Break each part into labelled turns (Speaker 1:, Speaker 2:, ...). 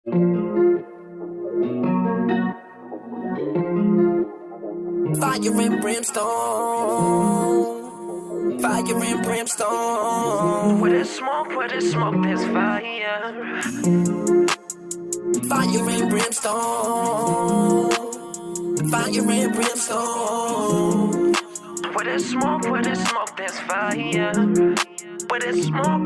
Speaker 1: Fire and brimstone. Fire and brimstone.
Speaker 2: Where there's smoke, there's fire.
Speaker 1: Fire and brimstone. Fire and brimstone.
Speaker 2: Where there's smoke, there's fire. Where there's smoke,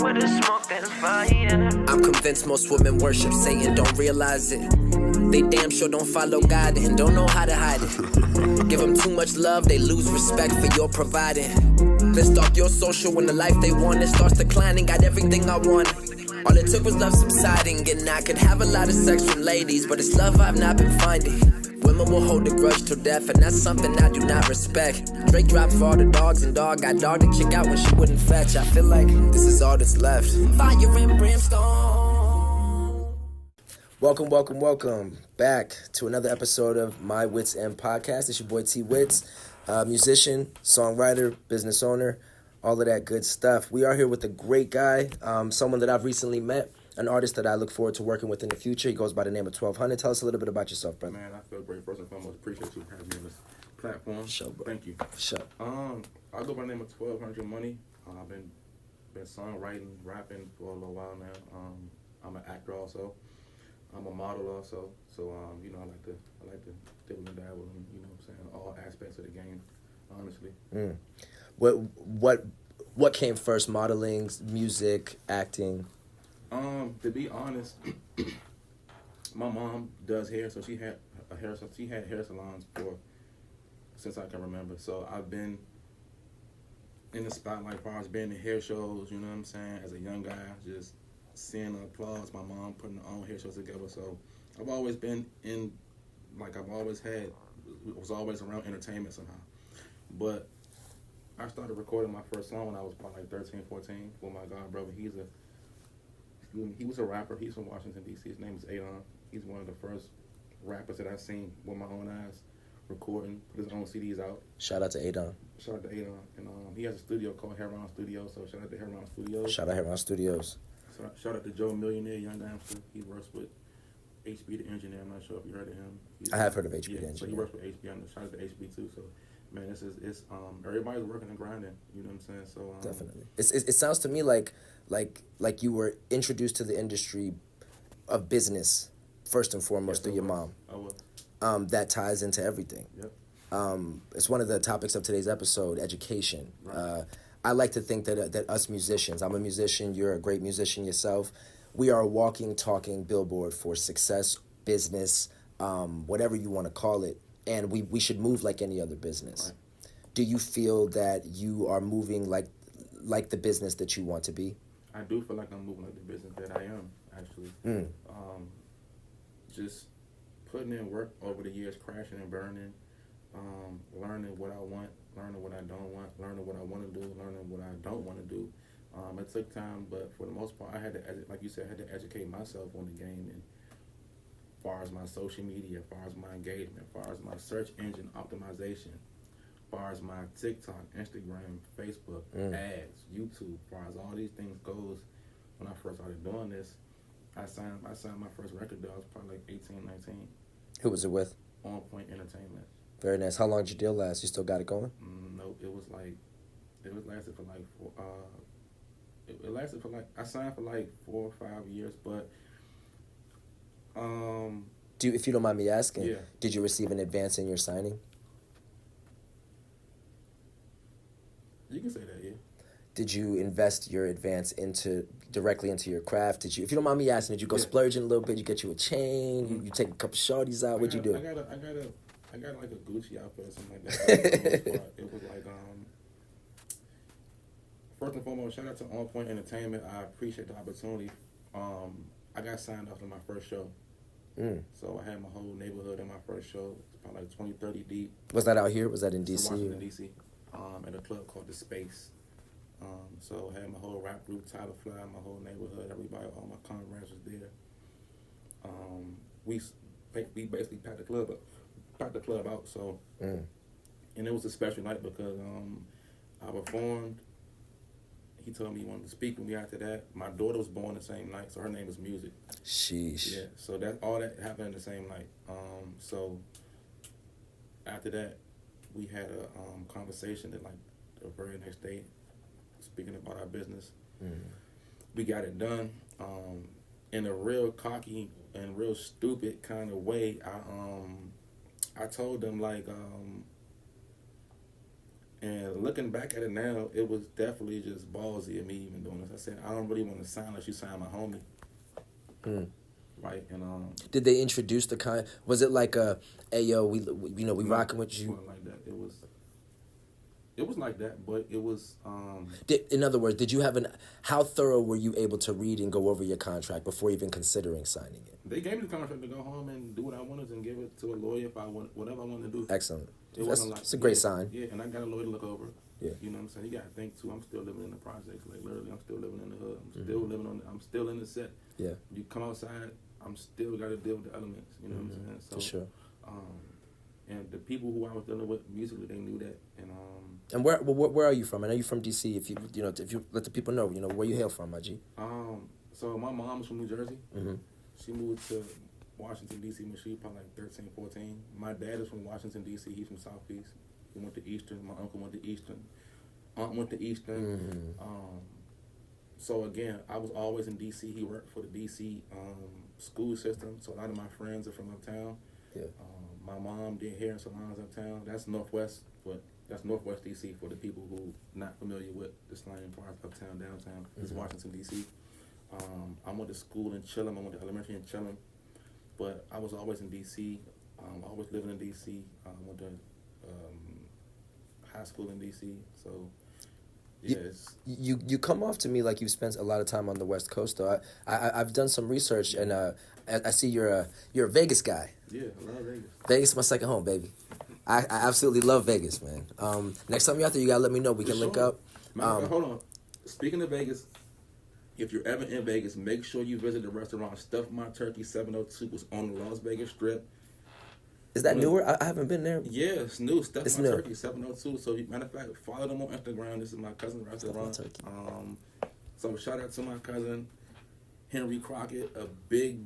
Speaker 2: there's fire.
Speaker 1: I'm convinced most women worship Satan, don't realize it. They damn sure don't follow God and don't know how to hide it. Give them too much love, they lose respect for your providing. Then stalk your social when the life they want, it starts declining. Got everything I want. All it took was love subsiding, and I could have a lot of sex with ladies, but it's love I've not been finding. Women will hold a grudge till death, and that's something I do not respect. Drake dropped for all the dogs, and dog got dogged the chick out when she wouldn't fetch. I feel like this is all that's left. Fire and brimstone. Welcome back to another episode of My Witz and Podcast. It's your boy T Witz, musician, songwriter, business owner, all of that good stuff. We are here with a great guy, someone that I've recently met, an artist that I look forward to working with in the future. He goes by the name of 1200. Tell us a little bit about yourself, brother.
Speaker 3: Man, I feel great. First and foremost, appreciate you having me on this platform.
Speaker 1: Sure, bro.
Speaker 3: Thank you.
Speaker 1: Sure.
Speaker 3: I go by the name of 1200money. I've been songwriting, rapping for a little while now. I'm an actor also. I'm a model also. So I like to dibble and dabble in, what I'm saying, all aspects of the game, honestly.
Speaker 1: What came first? Modeling, music, acting?
Speaker 3: To be honest, my mom does hair, so she had hair salons since I can remember. So I've been in the spotlight as far as being in hair shows, you know what I'm saying, as a young guy, just seeing the applause, my mom putting her own hair shows together. So I've always been was always around entertainment somehow. But I started recording my first song when I was probably like 13, 14 with my god brother. He was a rapper. He's from Washington, D.C. His name is Adon. He's one of the first rappers that I've seen with my own eyes recording, put his own CDs out.
Speaker 1: Shout out to Adon.
Speaker 3: Shout out to Adon. And he has a studio called Heron Studios, so shout out to Heron Studios.
Speaker 1: Shout out Heron Studios.
Speaker 3: Shout out to Joe Millionaire, Young Amster. He works with HB the Engineer. I'm not sure if you heard of him.
Speaker 1: I have heard of HB the Engineer.
Speaker 3: So he works with HB. Shout out to HB too. So man, it's everybody's working and grinding. You know what I'm saying? So
Speaker 1: definitely, it sounds to me like you were introduced to the industry of business first and foremost through your mom.
Speaker 3: I was.
Speaker 1: That ties into everything.
Speaker 3: Yep.
Speaker 1: It's one of the topics of today's episode, education.
Speaker 3: Right.
Speaker 1: I like to think that us musicians, I'm a musician, you're a great musician yourself, we are a walking, talking billboard for success, business, whatever you want to call it, and we should move like any other business.
Speaker 3: Right.
Speaker 1: Do you feel that you are moving like the business that you want to be?
Speaker 3: I do feel like I'm moving like the business that I am, actually. Just putting in work over the years, crashing and burning, learning what I want, learning what I don't want, learning what I want to do, learning what I don't want to do. It took time, but for the most part, I had to, like you said, I had to educate myself on the game, and as far as my social media, as far as my engagement, as far as my search engine optimization, as far as my TikTok, Instagram, Facebook, ads, YouTube, as far as all these things goes. When I first started doing this, I signed my first record deal. I was probably like 18, 19.
Speaker 1: Who was it with?
Speaker 3: On Point Entertainment.
Speaker 1: Very nice. How long did your deal last? You still got it going?
Speaker 3: Nope. It lasted for like I signed for like 4 or 5 years, but
Speaker 1: if you don't mind me asking,
Speaker 3: yeah.
Speaker 1: Did you receive an advance in your signing?
Speaker 3: You can say that, yeah.
Speaker 1: Did you invest your advance directly into your craft? If you don't mind me asking, did you go splurging a little bit? You get you a chain? You take a couple shorties out? What'd you do?
Speaker 3: I got like a Gucci outfit or something like that. It was like first and foremost, shout out to On Point Entertainment. I appreciate the opportunity. I got signed off in my first show. So I had my whole neighborhood in my first show. It's about like 20, 30 deep.
Speaker 1: Was that out here? Was that in D.C.?
Speaker 3: Washington, D.C. At a club called The Space. So I had my whole rap group, Tyler Fly, my whole neighborhood, everybody, all my comrades was there. We basically packed the club out. So, and it was a special night because I performed he told me he wanted to speak with me after that. My daughter was born the same night, so her name was Music.
Speaker 4: Sheesh.
Speaker 3: Yeah, so that all that happened the same night. So after that, we had a conversation that like the very next day, speaking about our business. We got it done in a real cocky and real stupid kind of way. I told them like, and looking back at it now, it was definitely just ballsy of me even doing this. I said, I don't really want to sign unless you sign my homie. Right, and
Speaker 4: did they introduce the kind? Was it like a, hey yo, we rocking with you?
Speaker 3: It wasn't like that. It was like that, but it was.
Speaker 4: In other words, did you have how thorough were you able to read and go over your contract before even considering signing it?
Speaker 3: They gave me the contract to go home and do what I wanted and give it to a lawyer if I want, whatever I wanted to do.
Speaker 4: Excellent. It's a
Speaker 3: yeah,
Speaker 4: great sign.
Speaker 3: Yeah, and I got a lawyer to look over.
Speaker 4: Yeah.
Speaker 3: You know what I'm saying? You got to think too. I'm still living in the projects. Like literally, I'm still living in the hood. I'm still living on. I'm still in the set.
Speaker 4: Yeah.
Speaker 3: You come outside, I'm still got to deal with the elements. You know what I'm saying? So,
Speaker 4: for sure.
Speaker 3: And the people who I was dealing with musically, they knew that.
Speaker 4: And where are you from? I know you're from DC. If you let the people know, where you hail from, my G.
Speaker 3: So my mom was from New Jersey.
Speaker 4: Mm-hmm.
Speaker 3: She moved to Washington D.C. when she was probably like 13, 14. My dad is from Washington D.C. He's from Southeast. He went to Eastern. My uncle went to Eastern. Aunt went to Eastern. So again, I was always in D.C. He worked for the D.C. School system. So a lot of my friends are from uptown.
Speaker 4: Yeah.
Speaker 3: My mom did hair and salons uptown. That's Northwest, but that's Northwest D.C. for the people who not familiar with the slang parts uptown, downtown. It's Washington D.C. I went to school in Chillum. I went to elementary in Chillum, but I was always in D.C. Always living in D.C. I went to high school in D.C. So yeah,
Speaker 4: you come off to me like you've spent a lot of time on the West Coast, though. I've done some research, and I see you're a Vegas guy.
Speaker 3: Yeah, I love Vegas.
Speaker 4: Vegas is my second home, baby. I absolutely love Vegas, man. Next time you're out there, you gotta let me know. We can link up.
Speaker 3: Hold on. Speaking of Vegas, if you're ever in Vegas, make sure you visit the restaurant Stuff My Turkey 702. Was on the Las Vegas Strip.
Speaker 4: Is that newer? I haven't been there.
Speaker 3: Yeah, it's new. Stuff
Speaker 4: It's
Speaker 3: My
Speaker 4: new.
Speaker 3: Turkey 702. So, matter of fact, follow them on Instagram. This is my cousin's restaurant.
Speaker 4: Stuff My Turkey.
Speaker 3: So, shout out to my cousin, Henry Crockett, a big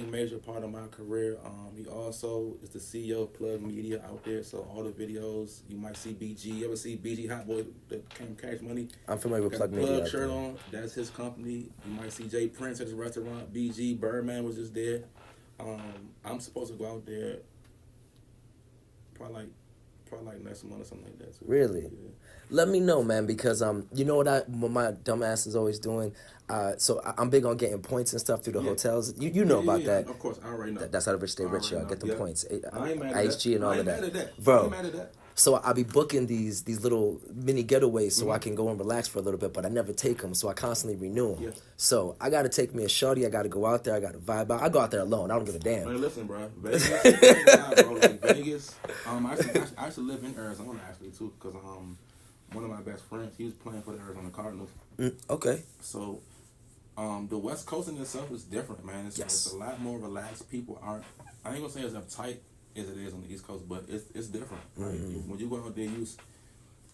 Speaker 3: major part of my career. He also is the CEO of Plug Media out there. So, all the videos, you might see BG. You ever see BG Hot Boy that came Cash Money?
Speaker 4: I'm familiar with Plug Media.
Speaker 3: Plug shirt on. That's his company. You might see Jay Prince at his restaurant. BG, Birdman was just there. I'm supposed to go out there probably like next month or something like that. So,
Speaker 4: Really?
Speaker 3: Yeah.
Speaker 4: Let me know, man, because you know what my dumb ass is always doing. So I'm big on getting points and stuff through the hotels. You know about that.
Speaker 3: Of course, I already know.
Speaker 4: That's how the rich stay rich, y'all. Get them
Speaker 3: Yeah.
Speaker 4: points.
Speaker 3: I ain't mad at
Speaker 4: IHG
Speaker 3: that.
Speaker 4: and all
Speaker 3: I
Speaker 4: of
Speaker 3: ain't mad at
Speaker 4: that,
Speaker 3: that.
Speaker 4: bro.
Speaker 3: I ain't mad at that.
Speaker 4: So I be booking these little mini getaways so I can go and relax for a little bit, but I never take them, so I constantly renew them.
Speaker 3: Yeah.
Speaker 4: So I got to take me a shorty. I got to go out there. I got to vibe out. I go out there alone. I don't give a damn.
Speaker 3: Man, listen, bro. Vegas, bro. Like Vegas. I used to live in Arizona actually too, because one of my best friends, he was playing for the Arizona Cardinals.
Speaker 4: Okay.
Speaker 3: So, the West Coast in itself is different, man. It's a lot more relaxed. People aren't. I ain't gonna say as uptight as it is on the East Coast, but it's different. Right? When you go out there,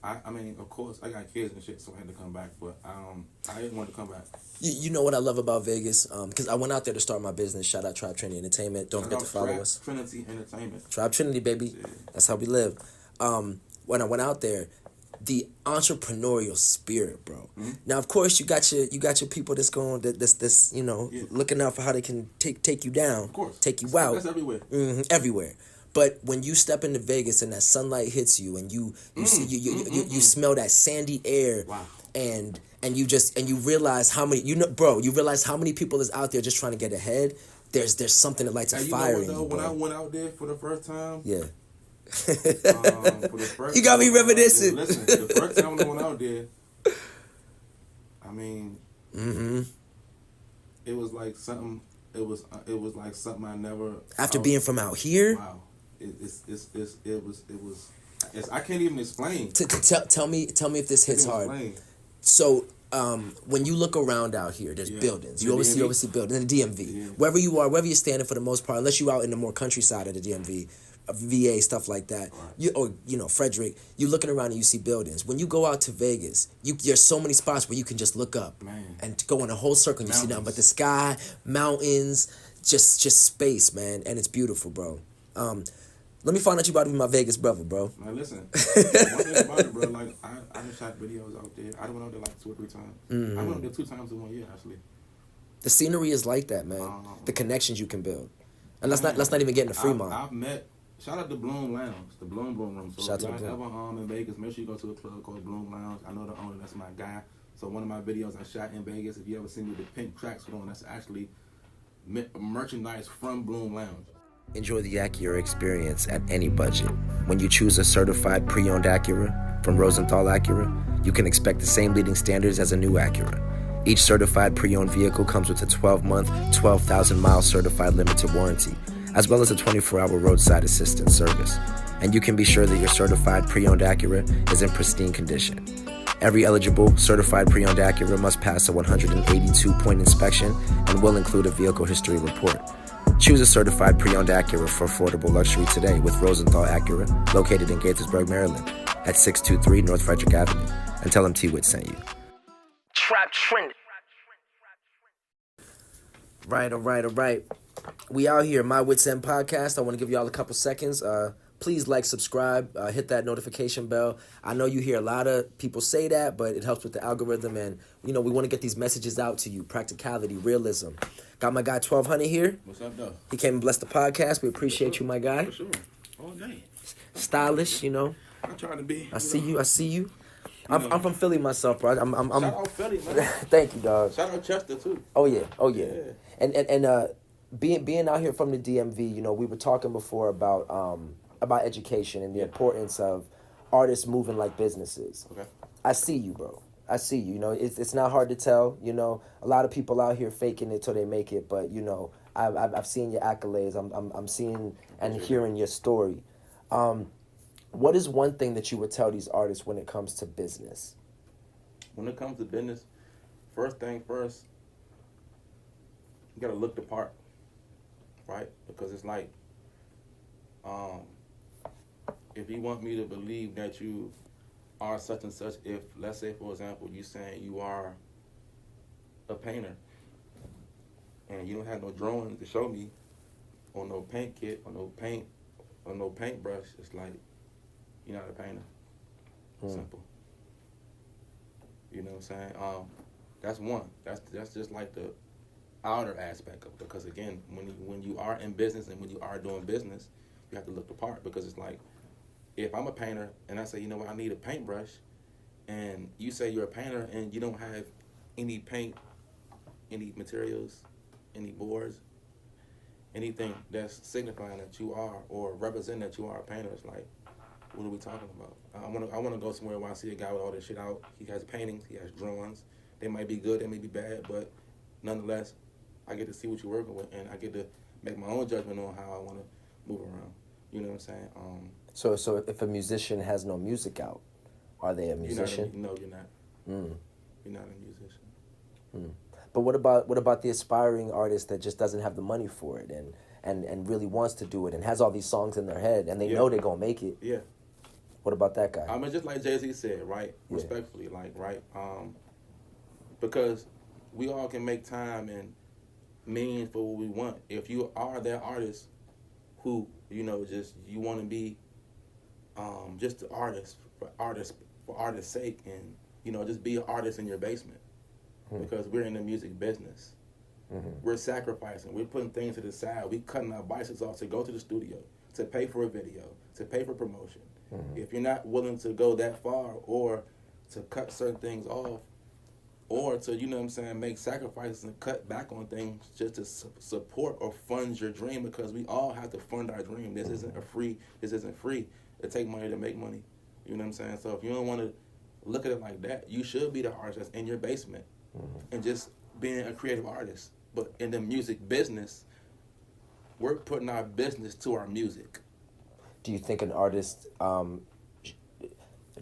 Speaker 3: I mean, of course, I got kids and shit, so I had to come back. But I didn't want to come back.
Speaker 4: You know what I love about Vegas? Because I went out there to start my business. Shout out Tribe Trinity Entertainment. Don't forget to follow us.
Speaker 3: Trinity Entertainment.
Speaker 4: Tribe Trinity, baby.
Speaker 3: Yeah.
Speaker 4: That's how we live. When I went out there, the entrepreneurial spirit, bro. Now, of course, you got your people that's going that's looking out for how they can take you down,
Speaker 3: Of course.
Speaker 4: take you out.
Speaker 3: That's everywhere.
Speaker 4: Everywhere. But when you step into Vegas and that sunlight hits you and you smell that sandy air,
Speaker 3: Wow.
Speaker 4: and you realize how many you realize how many people is out there just trying to get ahead. There's something that lights a fire in you,
Speaker 3: When I
Speaker 4: bro.
Speaker 3: went out there for the first time,
Speaker 4: Yeah.
Speaker 3: for the first
Speaker 4: You got me reminiscing.
Speaker 3: Listen, the first time when I went out there, I mean, it was like something. It was like something I never.
Speaker 4: After being from out here.
Speaker 3: Wow, it was. I can't even explain.
Speaker 4: Tell me if this hits hard.
Speaker 3: Explain.
Speaker 4: So, when you look around out here, there's buildings. You
Speaker 3: The
Speaker 4: always
Speaker 3: DMV?
Speaker 4: see buildings in the DMV.
Speaker 3: Yeah.
Speaker 4: Wherever you are, wherever you're standing for the most part, unless you out in the more countryside of the DMV, VA, stuff like that. Frederick, you're looking around and you see buildings. When you go out to Vegas, there's so many spots where you can just look up and go in a whole circle and you see nothing but the sky, mountains, just space, man, and it's beautiful, bro. Let me find out you about to be my Vegas brother, bro.
Speaker 3: Man, listen. One thing about it, bro, like, I just shot videos out there. I went out there like 2 or 3 times. I went out there 2 times in 1 year, actually.
Speaker 4: The scenery is like that, man. The connections you can build. And let's not even get into Fremont.
Speaker 3: I've met, shout out to Bloom Lounge, the Bloom Room. So
Speaker 4: shout
Speaker 3: if y'all ever in Vegas, make sure you go to a club called Bloom Lounge. I know the owner, that's my guy. So one of my videos I shot in Vegas, if you ever see me with the pink tracks on, that's actually merchandise from Bloom Lounge.
Speaker 4: Enjoy the Acura experience at any budget. When you choose a certified pre-owned Acura from Rosenthal Acura, you can expect the same leading standards as a new Acura. Each certified pre-owned vehicle comes with a 12-month, 12,000-mile certified limited warranty, as well as a 24-hour roadside assistance service. And you can be sure that your certified pre-owned Acura is in pristine condition. Every eligible certified pre-owned Acura must pass a 182-point inspection and will include a vehicle history report. Choose a certified pre-owned Acura for affordable luxury today with Rosenthal Acura, located in Gaithersburg, Maryland, at 623 North Frederick Avenue. And tell them T-Witz sent you.
Speaker 2: Trap trend.
Speaker 4: Right, all right. We out here, My Witz End Podcast. I want to give y'all a couple seconds. Please like, subscribe, hit that notification bell. I know you hear a lot of people say that, but it helps with the algorithm. And, we want to get these messages out to you. Practicality, realism. Got my guy 1200 here.
Speaker 3: What's up, though?
Speaker 4: He came and blessed the podcast. We appreciate you, my guy.
Speaker 3: For sure. All day.
Speaker 4: Stylish,
Speaker 3: I'm trying to be.
Speaker 4: I see you. I'm from Philly myself, bro. I'm
Speaker 3: Shout out Philly, man.
Speaker 4: Thank you, dog.
Speaker 3: Shout out Chester, too.
Speaker 4: Oh, yeah. And being out here from the DMV, we were talking before about education and the importance of artists moving like businesses.
Speaker 3: Okay.
Speaker 4: I see you, bro. I see you. It's not hard to tell. A lot of people out here faking it till they make it. But I've seen your accolades. I'm seeing and hearing your story. What is one thing that you would tell these artists when it comes to business?
Speaker 3: When it comes to business, first thing first, you gotta look the part, right? Because it's like, if you want me to believe that you are such and such, if, let's say, for example, you saying you are a painter and you don't have no drawings to show me or no paint kit or no paint or no paintbrush, it's like, you're not a painter. Simple. You know what I'm saying? That's one. That's just like the outer aspect of it. Because again, when you are in business and when you are doing business, you have to look the part. Because it's like, if I'm a painter and I say, you know what, I need a paintbrush, and you say you're a painter and you don't have any paint, any materials, any boards, anything that's signifying that you are or representing that you are a painter, it's like, what are we talking about? I want to go somewhere where I see a guy with all this shit out. He has paintings, he has drawings. They might be good, they may be bad, but nonetheless, I get to see what you're working with, and I get to make my own judgment on how I want to move around. You know what I'm saying?
Speaker 4: So if a musician has no music out, are they a musician?
Speaker 3: No, you're not. You're not a musician.
Speaker 4: But what about the aspiring artist that just doesn't have the money for it and really wants to do it and has all these songs in their head and they know they're gonna make it?
Speaker 3: Yeah.
Speaker 4: What about that guy?
Speaker 3: I mean, just like Jay-Z said, right?
Speaker 4: Yeah.
Speaker 3: Respectfully, like, right? Because we all can make time and mean for what we want. If you are that artist who, just you want to be just an artist for artist's sake, and just be an artist in your basement. Because we're in the music business. We're sacrificing. We're putting things to the side. We're cutting our biceps off to go to the studio, to pay for a video, to pay for promotion. If you're not willing to go that far or to cut certain things off or to, make sacrifices and cut back on things just to support or fund your dream, because we all have to fund our dream. This isn't free. It takes money to make money. You know what I'm saying? So if you don't want to look at it like that, you should be the artist that's in your basement and just being a creative artist. But in the music business, we're putting our business to our music.
Speaker 4: Do you think an artist, do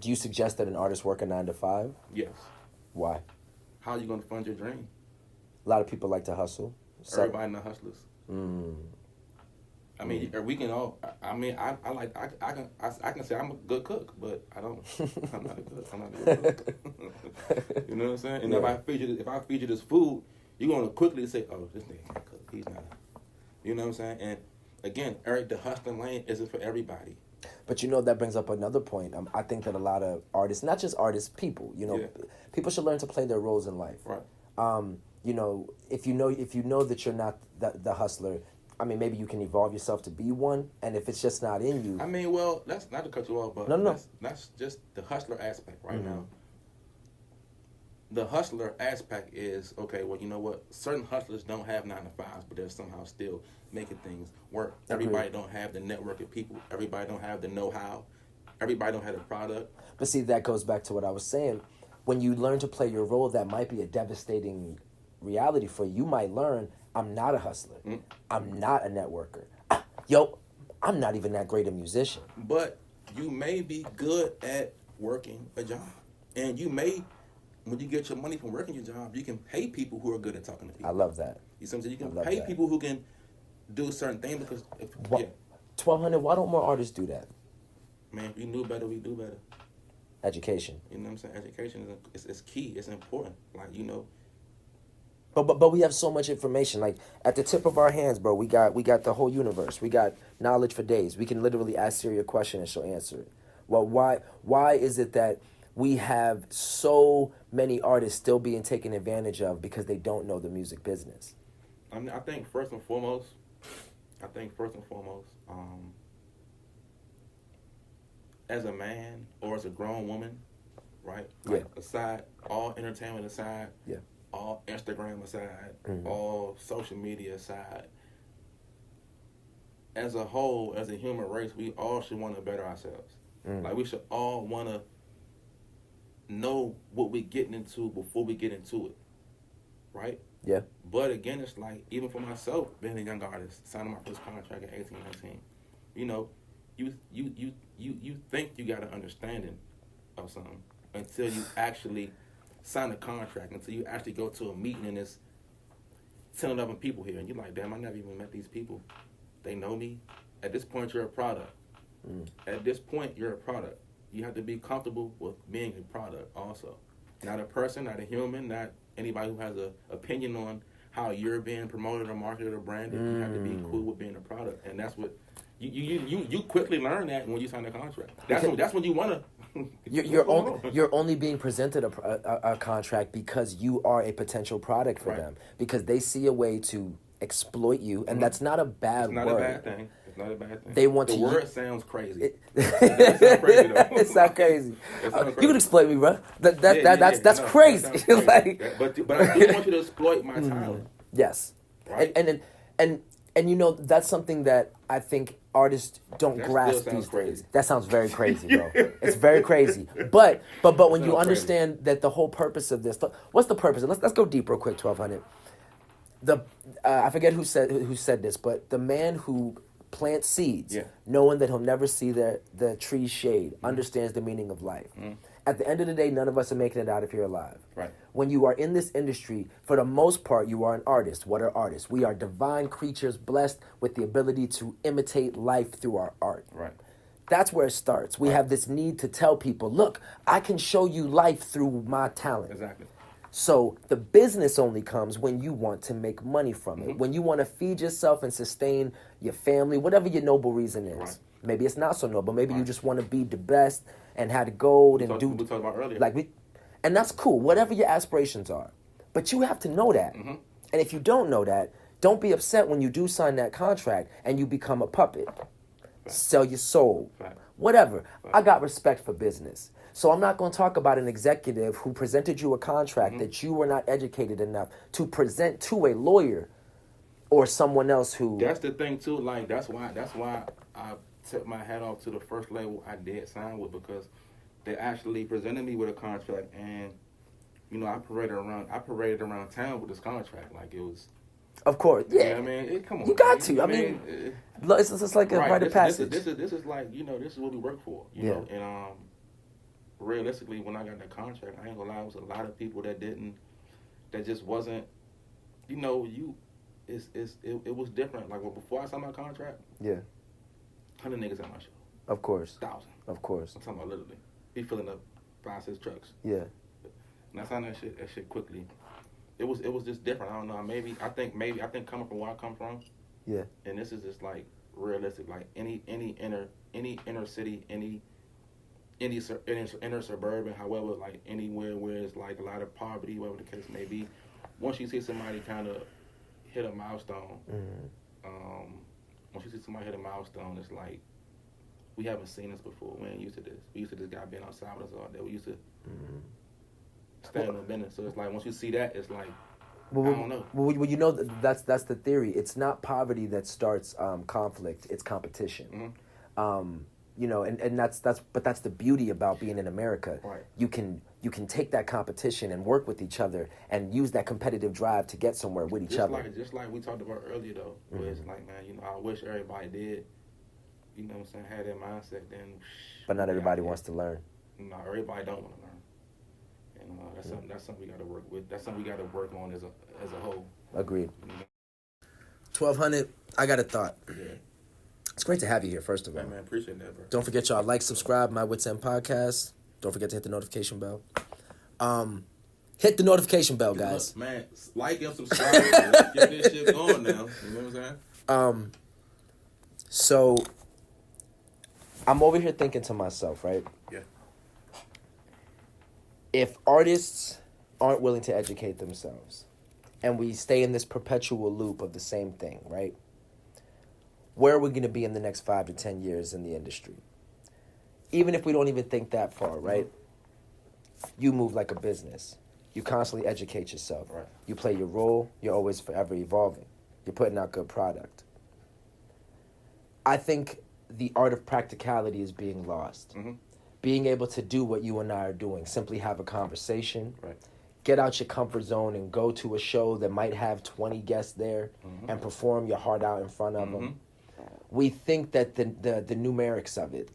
Speaker 4: you suggest that an artist work a 9 to 5?
Speaker 3: Yes.
Speaker 4: Why?
Speaker 3: How are you going to fund your dream?
Speaker 4: A lot of people like to hustle.
Speaker 3: Everybody not hustlers. I mean, we can all. I mean, I can say I'm a good cook, but I'm not a good cook. You know what I'm saying? And if I feed you this food, you're gonna quickly say, "Oh, this nigga can't cook. He's not." You know what I'm saying? And again, Eric, the hustling lane isn't for everybody.
Speaker 4: But that brings up another point. I think that a lot of artists, not just artists, people, people should learn to play their roles in life.
Speaker 3: Right.
Speaker 4: If you know that you're not the hustler, I mean, maybe you can evolve yourself to be one, and if it's just not in you.
Speaker 3: I mean, well, that's not to cut you off, but
Speaker 4: no.
Speaker 3: That's just the hustler aspect right now. The hustler aspect is, okay, well, you know what? Certain hustlers don't have 9-to-5s, but they're somehow still making things work. Everybody don't have the network of people. Everybody don't have the know-how. Everybody don't have the product.
Speaker 4: But see, that goes back to what I was saying. When you learn to play your role, that might be a devastating reality for you. You might learn, I'm not a hustler. I'm not a networker. I'm not even that great a musician.
Speaker 3: But you may be good at working a job. And you may, when you get your money from working your job, you can pay people who are good at talking to people.
Speaker 4: I love that.
Speaker 3: You see what I'm saying? You can pay people who can do certain things because...
Speaker 4: 1200, why don't more artists do that?
Speaker 3: Man, if we knew better, we do better.
Speaker 4: Education.
Speaker 3: You know what I'm saying? Education is key. It's important. Like,
Speaker 4: But we have so much information. Like at the tip of our hands, bro. We got the whole universe. We got knowledge for days. We can literally ask Siri a question and she'll answer it. Well, why is it that we have so many artists still being taken advantage of because they don't know the music business?
Speaker 3: I mean, I think first and foremost, as a man or as a grown woman, right? Like aside, all entertainment aside, all Instagram aside, all social media aside, as a whole, as a human race, we all should want to better ourselves. Like, we should all want to know what we're getting into before we get into it, right?
Speaker 4: Yeah.
Speaker 3: But again, it's like, even for myself, being a young artist, signing my first contract at 18, 19, you think you got an understanding of something until you actually sign a contract, until you actually go to a meeting and it's 10, 11 people here, and you're like, damn, I never even met these people. They know me. At this point, you're a product. At this point, you're a product. You have to be comfortable with being a product also. Not a person, not a human, not anybody who has an opinion on how you're being promoted or marketed or branded. You have to be cool with being a product. And that's what you quickly learn that when you sign a contract. That's when you want to.
Speaker 4: You're only being presented a contract because you are a potential product for them, because they see a way to exploit you, and that's not a bad word.
Speaker 3: It's not a bad thing. It's not a bad thing.
Speaker 4: They want
Speaker 3: the
Speaker 4: to.
Speaker 3: Word sounds crazy.
Speaker 4: It sounds crazy though. It sounds crazy. You can exploit me, bro. That's crazy. Like,
Speaker 3: but I do want you to exploit my talent.
Speaker 4: Yes,
Speaker 3: right?
Speaker 4: and that's something that I think artists don't grasp these days. That sounds very crazy, bro. It's very crazy. But when you understand that the whole purpose of this, what's the purpose? Let's go deep real quick. 1200. I forget who said this, but the man who plants seeds, knowing that he'll never see the tree's shade, understands the meaning of life. At the end of the day, none of us are making it out if you're alive.
Speaker 3: Right.
Speaker 4: When you are in this industry, for the most part, you are an artist. What are artists? We are divine creatures blessed with the ability to imitate life through our art.
Speaker 3: Right.
Speaker 4: That's where it starts. We have this need to tell people, look, I can show you life through my talent.
Speaker 3: Exactly.
Speaker 4: So the business only comes when you want to make money from it, when you want to feed yourself and sustain your family, whatever your noble reason is.
Speaker 3: Right.
Speaker 4: Maybe it's not so noble. Maybe you just want to be the best and have the gold
Speaker 3: We talked about earlier.
Speaker 4: And that's cool, whatever your aspirations are. But you have to know that. And if you don't know that, don't be upset when you do sign that contract and you become a puppet. Sell your soul. Whatever. I got respect for business. So I'm not going to talk about an executive who presented you a contract that you were not educated enough to present to a lawyer or someone else who...
Speaker 3: That's the thing, too. Like, that's why I took my hat off to the first label I did sign with, because they actually presented me with a contract, and, I paraded around town with this contract. Like, it was...
Speaker 4: Of course, yeah.
Speaker 3: I mean, come on.
Speaker 4: You got to. I mean, it's just like a rite of passage.
Speaker 3: This is like, this is what we work for, you know? And, realistically, when I got that contract, I ain't gonna lie, it was a lot of people that just wasn't, it was different. Like, well, before I signed my contract,
Speaker 4: Yeah.
Speaker 3: 100 niggas at my show.
Speaker 4: Of course.
Speaker 3: 1,000.
Speaker 4: Of course.
Speaker 3: I'm talking about literally. He filling up 5-6 trucks.
Speaker 4: Yeah.
Speaker 3: And I signed that shit quickly. It was just different. I don't know. I think coming from where I come from.
Speaker 4: Yeah.
Speaker 3: And this is just like realistic. Like any inner city, any inner suburban, however, like anywhere where it's like a lot of poverty, whatever the case may be. Once you see somebody kind of hit a milestone, once you see somebody hit a milestone, it's like, we haven't seen this before. We ain't used to this. We used to this guy being outside with us all day. We used to stand in the business. So it's like, once you see that, it's like, I don't know.
Speaker 4: Well, you know, that's the theory. It's not poverty that starts conflict. It's competition. You know, and that's the beauty about being in America.
Speaker 3: Right.
Speaker 4: You can take that competition and work with each other and use that competitive drive to get somewhere with each other.
Speaker 3: Just like we talked about earlier, though, where it's like, man, you know, I wish everybody did, you know what I'm saying, had that mindset. Then,
Speaker 4: but not everybody wants to learn.
Speaker 3: No, everybody don't want to learn, and that's something we got to work with. That's something we got to work on as a whole.
Speaker 4: Agreed. 1200. I got a thought.
Speaker 3: Yeah.
Speaker 4: It's great to have you here, first of all.
Speaker 3: Hey, man, appreciate that, bro.
Speaker 4: Don't forget, y'all, like, subscribe, My Witz End Podcast. Don't forget to hit the notification bell. Hit the notification bell, guys.
Speaker 3: Look, man, like and subscribe. Let's get this shit going now. You know what I'm saying?
Speaker 4: So, I'm over here thinking to myself, right?
Speaker 3: Yeah.
Speaker 4: If artists aren't willing to educate themselves, and we stay in this perpetual loop of the same thing, right? Where are we going to be in the next 5 to 10 years in the industry? Even if we don't even think that far, right? You move like a business. You constantly educate yourself.
Speaker 3: Right.
Speaker 4: You play your role. You're always forever evolving. You're putting out good product. I think the art of practicality is being lost. Being able to do what you and I are doing, simply have a conversation,
Speaker 3: Right.
Speaker 4: get out your comfort zone and go to a show that might have 20 guests there and perform your heart out in front of them. We think that the numerics of it,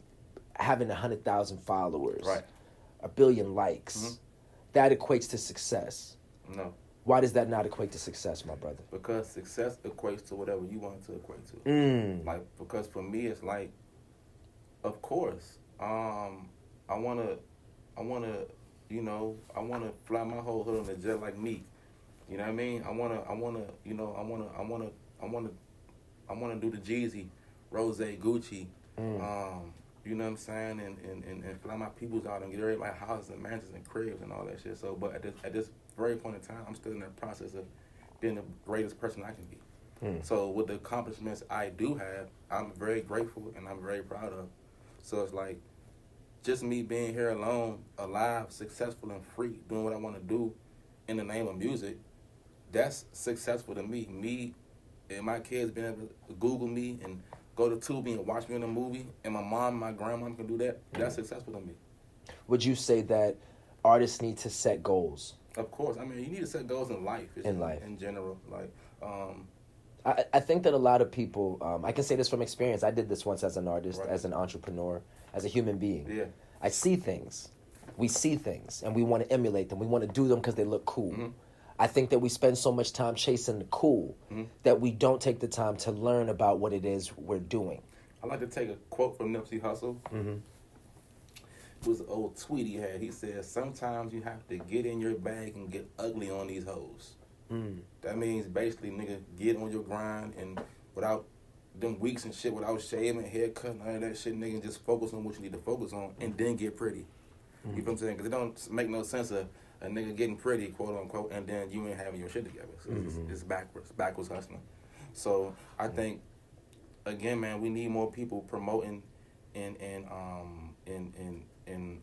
Speaker 4: having 100,000 followers,
Speaker 3: Right.
Speaker 4: 1 billion likes, that equates to success.
Speaker 3: No.
Speaker 4: Why does that not equate to success, my brother?
Speaker 3: Because success equates to whatever you want it to equate to. Like, because for me, it's like, of course, I wanna, you know, I wanna fly my whole hood on the jet like me. You know what I mean? I wanna, you know, I wanna do the Jeezy, Rose, Gucci, you know what I'm saying, and fly my peoples out and get everybody houses and mansions and cribs and all that shit. So, but at this very point in time, I'm still in the process of being the greatest person I can be. So with the accomplishments I do have, I'm very grateful and I'm very proud of. So it's like, just me being here alone, alive, successful and free, doing what I want to do in the name of music, that's successful to me. Me and my kids being able to Google me and go to Tubi and watch me in a movie, and my mom, my grandma can do that, that's successful to me.
Speaker 4: Would you say that artists need to set goals?
Speaker 3: Of course. I mean, you need to set goals in life. In general. Like,
Speaker 4: I think that a lot of people, I can say this from experience. I did this once as an artist,
Speaker 3: Right.
Speaker 4: as an entrepreneur, as a human being.
Speaker 3: Yeah.
Speaker 4: I see things. We see things, and we want to emulate them. We want to do them because they look cool. I think that we spend so much time chasing the cool that we don't take the time to learn about what it is we're doing.
Speaker 3: I like to take a quote from Nipsey Hussle. It was an old tweet he had. He said, sometimes you have to get in your bag and get ugly on these hoes. That means basically, nigga, get on your grind and without them weeks and shit, without shaving, haircut, and all that shit, nigga, and just focus on what you need to focus on and then get pretty. You feel what I'm saying? Because it don't make no sense of a nigga getting pretty, quote unquote, and then you ain't having your shit together. So it's backwards hustling. So I think, again, man, we need more people promoting and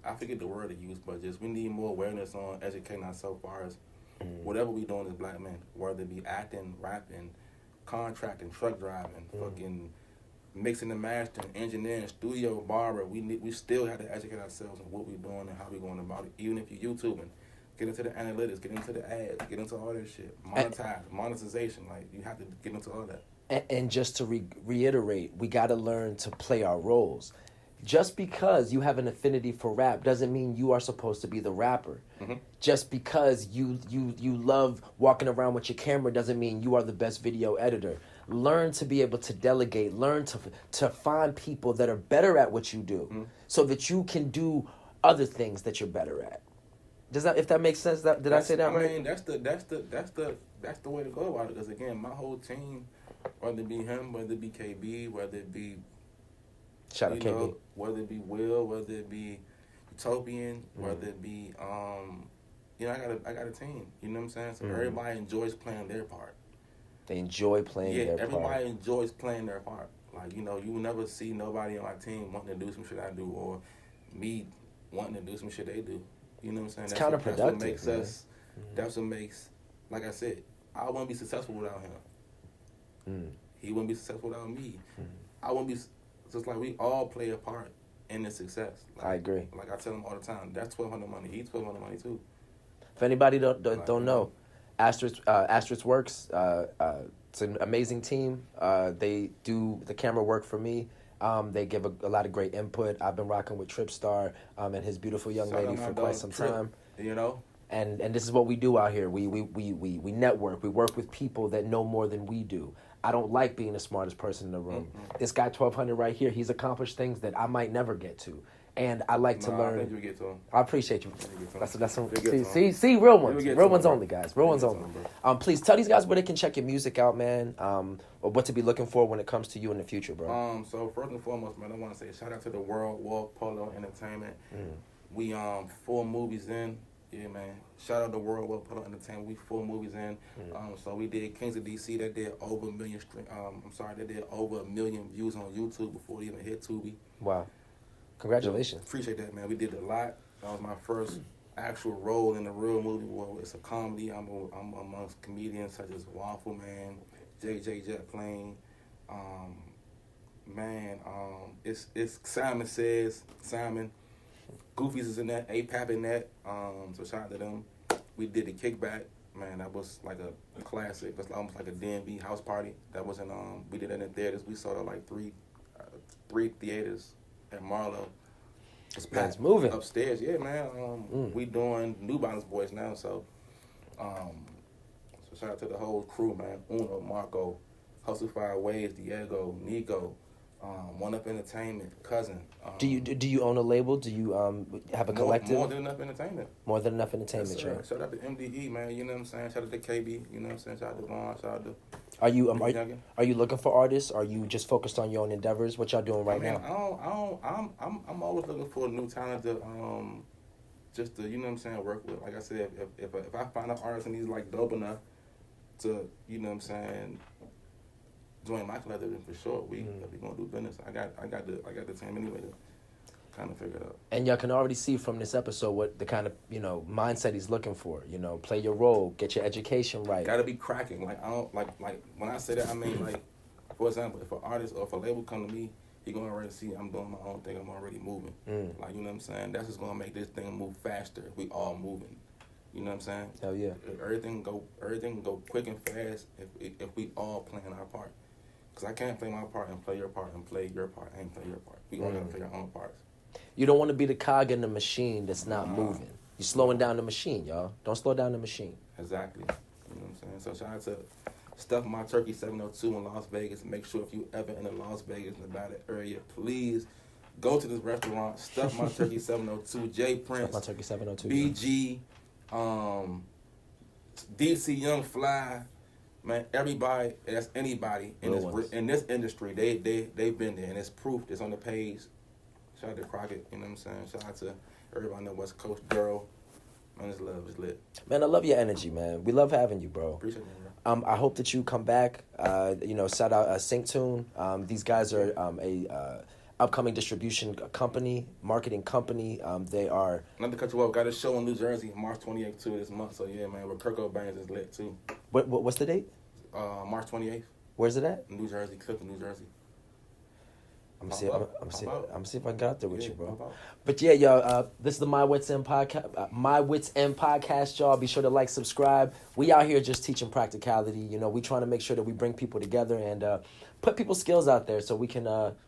Speaker 3: I forget the word to use, but just we need more awareness on educating ourselves as far as whatever we doing as black men, whether it be acting, rapping, contracting, truck driving, fucking mixing and mastering, engineering, studio, barber. We still have to educate ourselves on what we're doing and how we're going about it. Even if you're YouTubing, get into the analytics, get into the ads, get into all that shit. Monetization, like you have to get into all that.
Speaker 4: And just to reiterate, we got to learn to play our roles. just because you have an affinity for rap doesn't mean you are supposed to be the rapper. Just because you love walking around with your camera doesn't mean you are the best video editor. Learn to be able to delegate. Learn to find people that are better at what you do, so that you can do other things that you're better at. Does that, if that makes sense? Did I say that right?
Speaker 3: I mean, that's the way to go about it. Because again, my whole team, whether it be him, whether it be KB, whether it be
Speaker 4: Shout out KB.
Speaker 3: whether it be Will, whether it be Utopian, whether it be I got a team. You know what I'm saying? So everybody enjoys playing their part.
Speaker 4: They enjoy playing their part.
Speaker 3: Everybody enjoys playing their part. Like, you will never see nobody on my team wanting to do some shit I do, or me wanting to do some shit they do. You know what I'm saying?
Speaker 4: It's counterproductive.
Speaker 3: That's what makes us. That's what makes. Like I said, I wouldn't be successful without him. He wouldn't be successful without me. I wouldn't be. Just like we all play a part in the success. Like,
Speaker 4: I agree.
Speaker 3: Like I tell him all the time, that's 1200 money. He's 1200 money too.
Speaker 4: If anybody don't know, Asterisk Works. It's an amazing team. They do the camera work for me. They give a lot of great input. I've been rocking with Tripstar and his beautiful young lady for quite some time. And this is what we do out here. We network. We work with people that know more than we do. I don't like being the smartest person in the room. This guy 1200 right here, he's accomplished things that I might never get to. And I like to learn.
Speaker 3: I think you get to him.
Speaker 4: I appreciate you. That's some, see, real ones. Real ones only, guys. Real ones only. Please tell these guys where they can check your music out, man. Or what to be looking for when it comes to you in the future, bro.
Speaker 3: So first and foremost, man, I want to say shout out to the World War Polo Entertainment. We 4 movies in. Yeah, man. Shout out to World War Polo Entertainment. We 4 movies in. So we did Kings of DC. That did over 1 million they did over 1 million views on YouTube before it even hit Tubi.
Speaker 4: Wow. Congratulations.
Speaker 3: Appreciate that, man. We did a lot. That was my first actual role in a real movie. Well, it's a comedy. I'm amongst comedians such as Waffle Man, JJ Jet Plane. It's Simon Says, Simon. Goofy's is in that, A-Pap in that. So shout out to them. We did the Kickback. Man, that was like a classic. That's almost like a DMV house party. That was in, we did that in theaters. We sold out like three theaters at Marlowe.
Speaker 4: It's moving.
Speaker 3: Upstairs, yeah, man. We doing New Balance Boys now, so shout out to the whole crew, man. Uno, Marco, Hustle Fire Waves, Diego, Nico, One Up Entertainment, Cousin.
Speaker 4: Do you own a label? Do you have a collective?
Speaker 3: More Than Enough Entertainment.
Speaker 4: More Than Enough Entertainment,
Speaker 3: yes,
Speaker 4: right?
Speaker 3: Shout out to MDE, man. You know what I'm saying? Shout out to KB. You know what I'm saying? Shout out to Vaughn. Shout out to.
Speaker 4: Are you looking for artists? Are you just focused on your own endeavors? What y'all doing right now?
Speaker 3: I'm always looking for new talent to just to, you know what I'm saying, work with. Like I said, if I find an artist and he's like dope enough to, you know what I'm saying, join my collective, then for sure we gonna do business. I got the team anyway to kind of figure it out. And
Speaker 4: y'all can already see from this episode what the kind of, mindset he's looking for. Play your role, get your education right.
Speaker 3: Gotta be cracking. Like I don't like when I say that, I mean like, for example, if an artist or if a label come to me, he gonna already see I'm doing my own thing. I'm already moving. Like, you know what I'm saying? That's just gonna make this thing move faster if we all moving. You know what I'm saying?
Speaker 4: Hell yeah.
Speaker 3: Everything can go quick and fast if we all playing our part. Cause I can't play my part and play your part and play your part and play your part. We all gotta play our own parts.
Speaker 4: You don't want to be the cog in the machine that's not moving. You're slowing down the machine, y'all. Don't slow down the machine.
Speaker 3: Exactly. You know what I'm saying? So shout out to Stuff My Turkey 702 in Las Vegas. Make sure if you ever in the Las Vegas, Nevada area, please go to this restaurant. Stuff My Turkey 702. J Prince.
Speaker 4: Stuff My Turkey 702.
Speaker 3: BG. DC Young Fly. Man, everybody, that's anybody in this industry, they've been there, and it's proof. It's on the page. Shout out to Crockett, you know what I'm saying? Shout out to everybody in the West Coast, girl. Man, it's love, it's lit. Man,
Speaker 4: I love your energy, man. We love having you, bro.
Speaker 3: Appreciate it, man.
Speaker 4: I hope that you come back. Shout out Sync Tune. These guys are a upcoming distribution company, marketing company. They are.
Speaker 3: Not to cut you off, got a show in New Jersey, March 28th too this month. So yeah, man, with Kirk Cobain is lit too.
Speaker 4: What's the date?
Speaker 3: March 28th.
Speaker 4: Where's it at?
Speaker 3: New Jersey, Clifton, New Jersey.
Speaker 4: I'm gonna see if I got there with you, bro.
Speaker 3: pop out.
Speaker 4: But yeah, y'all, this is the My Wits End podcast. My Wits End podcast, y'all. Be sure to like, subscribe. We out here just teaching practicality. You know, we trying to make sure that we bring people together and put people's skills out there so we can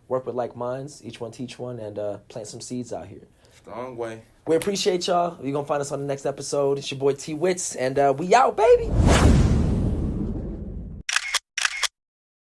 Speaker 4: work with like minds, each one teach one, and plant some seeds out here.
Speaker 3: Strong way.
Speaker 4: We appreciate y'all. You're gonna find us on the next episode. It's your boy T Witz, and we out, baby.